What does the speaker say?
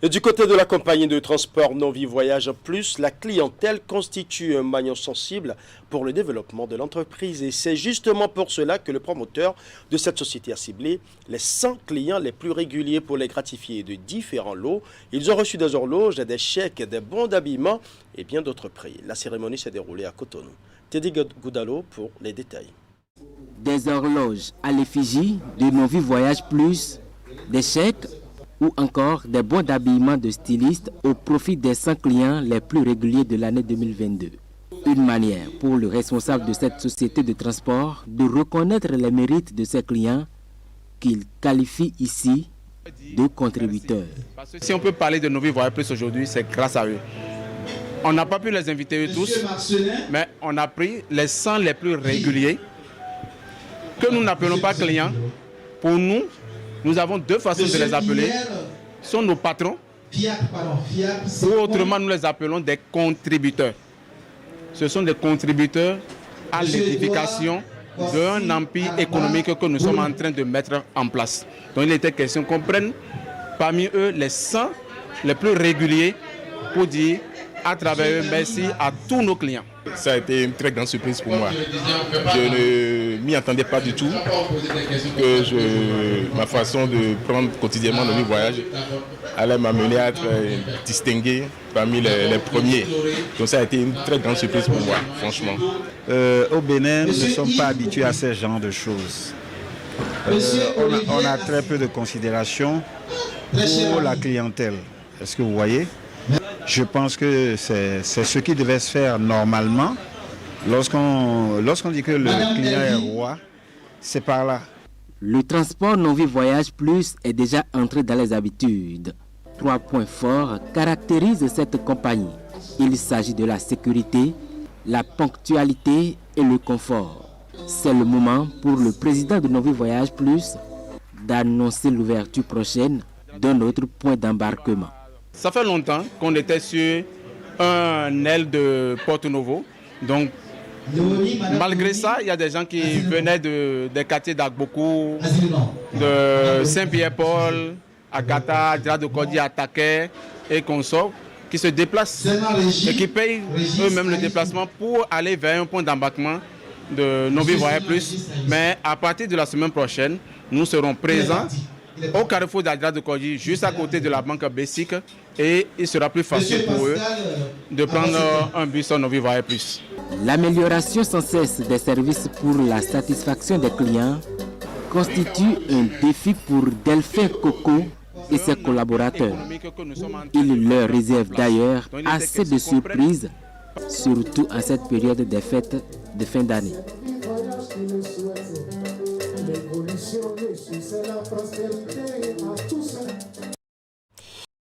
Et du côté de la compagnie de transport Novi Voyage Plus, la clientèle constitue un maillon sensible pour le développement de l'entreprise. Et c'est justement pour cela que le promoteur de cette société a ciblé les 100 clients les plus réguliers pour les gratifier de différents lots. Ils ont reçu des horloges, des chèques, des bons d'habillement et bien d'autres prix. La cérémonie s'est déroulée à Cotonou. Teddy Goudalo pour les détails. Des horloges à l'effigie de Novi Voyage Plus, des chèques ou encore des bons d'habillement de stylistes au profit des 100 clients les plus réguliers de l'année 2022. Une manière pour le responsable de cette société de transport de reconnaître les mérites de ses clients qu'il qualifie ici de contributeurs. Parce que si on peut parler de Novi Voyage Plus aujourd'hui, c'est grâce à eux. On n'a pas pu les inviter tous, mais on a pris les 100 les plus réguliers que nous n'appelons pas clients. Pour nous, nous avons deux façons de les appeler. Ce sont nos patrons, ou autrement nous les appelons des contributeurs. Ce sont des contributeurs à l'édification d'un empire économique que nous sommes en train de mettre en place. Donc il était question qu'on prenne parmi eux les 100 les plus réguliers pour dire à travers eux merci à tous nos clients. Ça a été une très grande surprise pour moi. Je ne m'y attendais pas du tout que ma façon de prendre quotidiennement Novi Voyage allait m'amener à être distingué parmi les premiers. Donc ça a été une très grande surprise pour moi, franchement. Au Bénin, nous ne sommes pas habitués à ce genre de choses. On a très peu de considération pour la clientèle. Est-ce que vous voyez ? Je pense que c'est ce qui devait se faire normalement. Lorsqu'on dit que le client est roi, c'est par là. Le transport Novi Voyage Plus est déjà entré dans les habitudes. 3 points forts caractérisent cette compagnie. Il s'agit de la sécurité, la ponctualité et le confort. C'est le moment pour le président de Novi Voyage Plus d'annoncer l'ouverture prochaine d'un autre point d'embarquement. Ça fait longtemps qu'on était sur un aile de Porto Novo. Donc, malgré ça, il y a des gens qui venaient des quartiers d'Agbokou, de Saint-Pierre-Paul, Agata, Djadokodi, Ataké et consorts, qui se déplacent et qui payent eux-mêmes le déplacement pour aller vers un point d'embarquement de Novi Voyage Plus. Mais à partir de la semaine prochaine, nous serons présents au carrefour d'Adjadokodi, juste à côté de la banque Bessic, et il sera plus facile pour eux de prendre un bus en Novi Voyage Plus. L'amélioration sans cesse des services pour la satisfaction des clients constitue un défi pour Delphin Coco et ses collaborateurs. Il leur réserve d'ailleurs assez de surprises, surtout en cette période des fêtes de fin d'année. L'évolution, c'est la prospérité à tous.